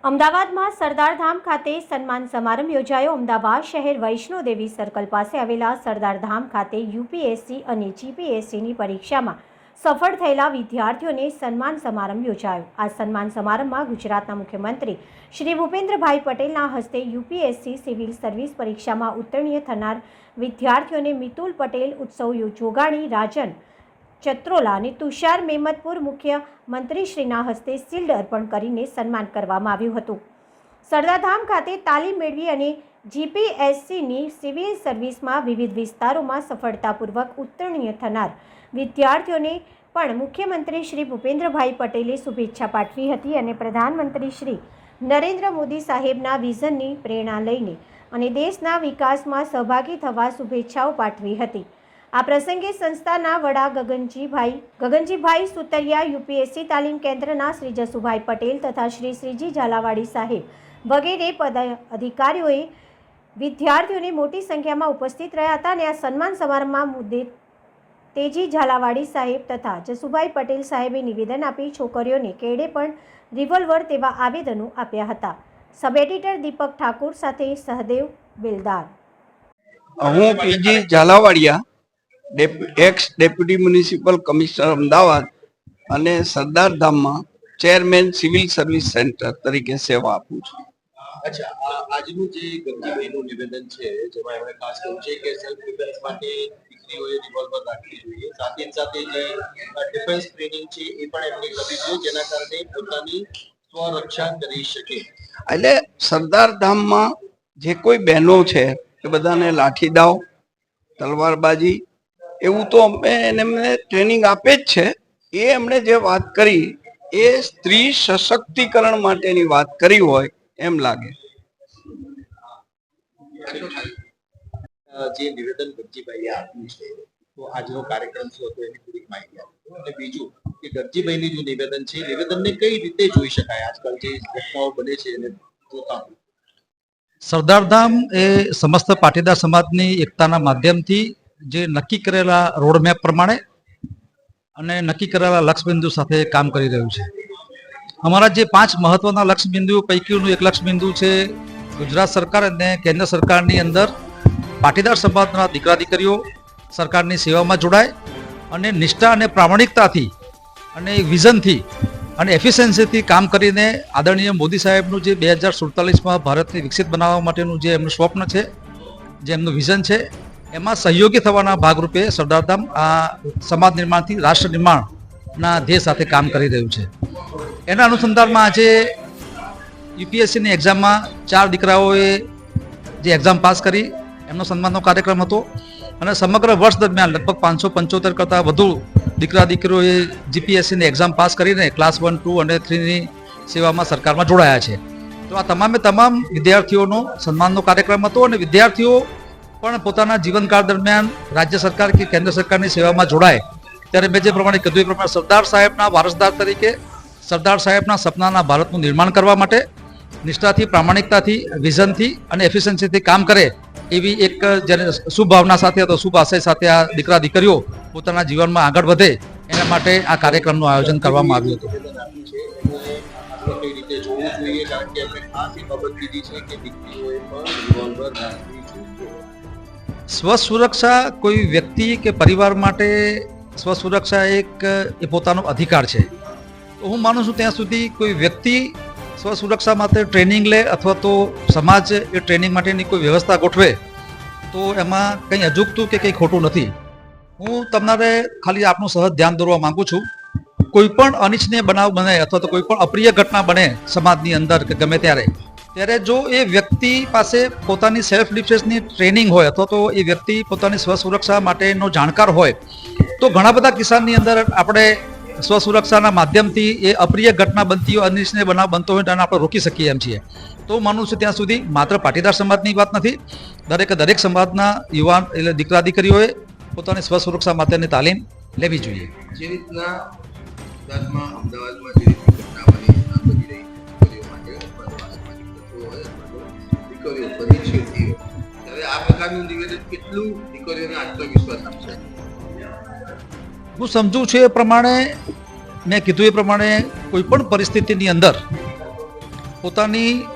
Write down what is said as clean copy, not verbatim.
અમદાવાદમાં સરદારધામ ખાતે સન્માન સમારંભ યોજાયો। અમદાવાદ શહેર વૈષ્ણોદેવી સર્કલ પાસે આવેલા સરદારધામ ખાતે યુપીએસસી અને જીપીએસસીની પરીક્ષામાં સફળ થયેલા વિદ્યાર્થીઓને સન્માન સમારંભ યોજાયો। આ સન્માન સમારંભમાં ગુજરાતના મુખ્યમંત્રી શ્રી ભૂપેન્દ્રભાઈ પટેલના હસ્તે યુપીએસસી સિવિલ સર્વિસ પરીક્ષામાં ઉત્તીર્ણ થનાર વિદ્યાર્થીઓને મિતુલ પટેલ, ઉત્સવ જોગાણી, રાજન ચત્રોલા અને તુષાર મેમતપુર મુખ્યમંત્રીશ્રીના હસ્તે શિલ્ડ અર્પણ કરીને સન્માન કરવામાં આવ્યું હતું। સરદારધામ ખાતે તાલીમ મેળવી અને જીપીએસસીની સિવિલ સર્વિસમાં વિવિધ વિસ્તારોમાં સફળતાપૂર્વક ઉત્તીર્ણ થનાર વિદ્યાર્થીઓને પણ મુખ્યમંત્રી શ્રી ભૂપેન્દ્રભાઈ પટેલે શુભેચ્છા પાઠવી હતી અને પ્રધાનમંત્રી શ્રી નરેન્દ્ર મોદી સાહેબના વિઝનની પ્રેરણા લઈને અને દેશના વિકાસમાં સહભાગી થવા શુભેચ્છાઓ પાઠવી હતી। આ પ્રસંગે સંસ્થાના વડા ગગનજીભાઈ સુતરિયા, યુપીએસસી તાલીમ કેન્દ્રના શ્રી જસુભાઈ પટેલ તથા શ્રી શ્રીજી ઝાલાવાડી સાહેબ વગેરે પદાધિકારીઓએ વિદ્યાર્થીઓને મોટી સંખ્યામાં ઉપસ્થિત રહ્યા હતા અને આ સન્માન સમારંભમાં મુદ્દે તેજી ઝાલાવાડી સાહેબ તથા જસુભાઈ પટેલ સાહેબે નિવેદન આપી છોકરીઓને કેડે પણ રિવોલ્વર તેવા આવેદનો આપ્યા હતા। સબ એડિટર દીપક ઠાકુર સાથે સહદેવ બેલદાર। હું PG Zalavadiya, ex deputy municipal commissioner Ahmedabad અને સરદારધામમાં ચેરમેન સિવિલ સર્વિસ સેન્ટર તરીકે સેવા આપું છું। અચ્છા, આજનું જે ગંજીભાઈનું નિવેદન છે જેમાં એમણે ખાસ કહ્યું છે કે સેલ્ફ ડિફેન્સ માટે દીકરીઓએ રિવોલ્વર રાખવી જોઈએ, સાથે જે ડિફેન્સ ટ્રેનિંગ છે એ પણ એમની કરવી જોઈએ જેના કારણે પોતાની સ્વરક્ષા કરી શકે। એટલે સરદારધામમાં જે કોઈ બહેનો છે એ બધાને લાઠી દાવ, તલવારબાજી એવું તો એમને ટ્રેનિંગ આપે જ છે। એ એમણે જે વાત કરી એ સ્ત્રી સશક્તિકરણ માટેની વાત કરી હોય એમ લાગે। જે નિવેદન ગરજીભાઈએ આપ્યું છે તો આજનો કાર્યક્રમ શું હતો એની થોડીક માહિતી આપો। અને બીજું કે ગરજીભાઈનું જે નિવેદન છે નિવેદનને કઈ રીતે જોઈ શકાય આજકાલ જે ઘટનાઓ બને છે એને જોતા? સરદારધામ એ સમસ્ત પાટીદાર સમાજની એકતાના માધ્યમથી જે નક્કી કરેલા રોડમેપ પ્રમાણે અને નક્કી કરેલા લક્ષ્યબિંદુ સાથે કામ કરી રહ્યું છે। અમારા જે 5 મહત્વના લક્ષ્યબિંદુઓ પૈકીનું એક લક્ષ્યબિંદુ છે ગુજરાત સરકાર અને કેન્દ્ર સરકારની અંદર પાટીદાર સમાજના દીકરા દીકરીઓ સરકારની સેવામાં જોડાય અને નિષ્ઠા અને પ્રામાણિકતાથી અને વિઝનથી અને એફિશિયન્સીથી કામ કરીને આદરણીય મોદી સાહેબનું જે 2047માં ભારતને વિકસિત બનાવવા માટેનું જે એમનું સ્વપ્ન છે, જે એમનું વિઝન છે, એમાં સહયોગી થવાના ભાગરૂપે સરદારધામ આ સમાજ નિર્માણથી રાષ્ટ્ર નિર્માણના ધ્યેય સાથે કામ કરી રહ્યું છે। એના અનુસંધાનમાં આજે યુપીએસસીની એક્ઝામમાં 4 દીકરાઓએ જે એક્ઝામ પાસ કરી એમનો સન્માનનો કાર્યક્રમ હતો અને સમગ્ર વર્ષ દરમિયાન લગભગ 575 કરતાં વધુ દીકરા દીકરીઓએ જીપીએસસીની એક્ઝામ પાસ કરીને ક્લાસ 1, 2 અને 3ની સેવામાં સરકારમાં જોડાયા છે। તો આ તમામ વિદ્યાર્થીઓનો સન્માનનો કાર્યક્રમ હતો અને વિદ્યાર્થીઓ પણ પોતાના જીવનકાળ દરમિયાન રાજ્ય સરકાર કે કેન્દ્ર સરકારની સેવામાં જોડાય ત્યારે મેં જે પ્રમાણે કીધું એ પ્રમાણે સરદાર સાહેબના વારસદાર તરીકે સરદાર સાહેબના સપનાના ભારતનું નિર્માણ કરવા માટે નિષ્ઠાથી, પ્રામાણિકતાથી, વિઝનથી અને એફિશિયન્સીથી કામ કરે એવી એક જ્યારે શુભ ભાવના સાથે અથવા શુભ આશય સાથે આ દીકરા દીકરીઓ પોતાના જીવનમાં આગળ વધે એના માટે આ કાર્યક્રમનું આયોજન કરવામાં આવ્યું હતું। સ્વસુરક્ષા કોઈ વ્યક્તિ કે પરિવાર માટે સ્વસુરક્ષા એ પોતાનો અધિકાર છે। તો હું માનું છું ત્યાં સુધી કોઈ વ્યક્તિ સ્વસુરક્ષા માટે ટ્રેનિંગ લે અથવા તો સમાજ એ ટ્રેનિંગ માટેની કોઈ વ્યવસ્થા ગોઠવે તો એમાં કંઈ અજુગતું કે કંઈ ખોટું નથી। હું તમારે ખાલી આપનું સહજ ધ્યાન દોરવા માંગુ છું, કોઈ પણ અનિચ્છનીય બનાવ બને અથવા તો કોઈ પણ અપ્રિય ઘટના બને સમાજની અંદર કે ગમે ત્યારે જો એ વ્યક્તિ પાસે પોતાની સેલ્ફ ડિફેન્સની ટ્રેનિંગ હોય અથવા તો એ વ્યક્તિ પોતાની સ્વસુરક્ષા માટેનો જાણકાર હોય તો ઘણા બધા કિસ્સાની અંદર આપણે સ્વસુરક્ષાના માધ્યમથી એ અપ્રિય ઘટના બનતી હોય, અનિચ્છનીય બનાવ બનતો હોય તેને આપણે રોકી શકીએ એમ છીએ। તો માનું છું ત્યાં સુધી માત્ર પાટીદાર સમાજની વાત નથી, દરેક સમાજના યુવાન એટલે દીકરા દીકરીઓએ પોતાની સ્વસુરક્ષા માટેની તાલીમ લેવી જોઈએ। જે રીતના ગુજરાતમાં, અમદાવાદમાં જે રીતની ઘટના બની રહી દીકરીઓ માટે દીકરીઓ પરીક્ષિત થઈ ત્યારે આ પ્રકારનું નિવેદન કેટલું દીકરીઓને આત્મવિશ્વાસ આપશે? હું સમજુ છું એ પ્રમાણે મેં કીધું એ પ્રમાણે કોઈ પણ પરિસ્થિતિની અંદર પોતાની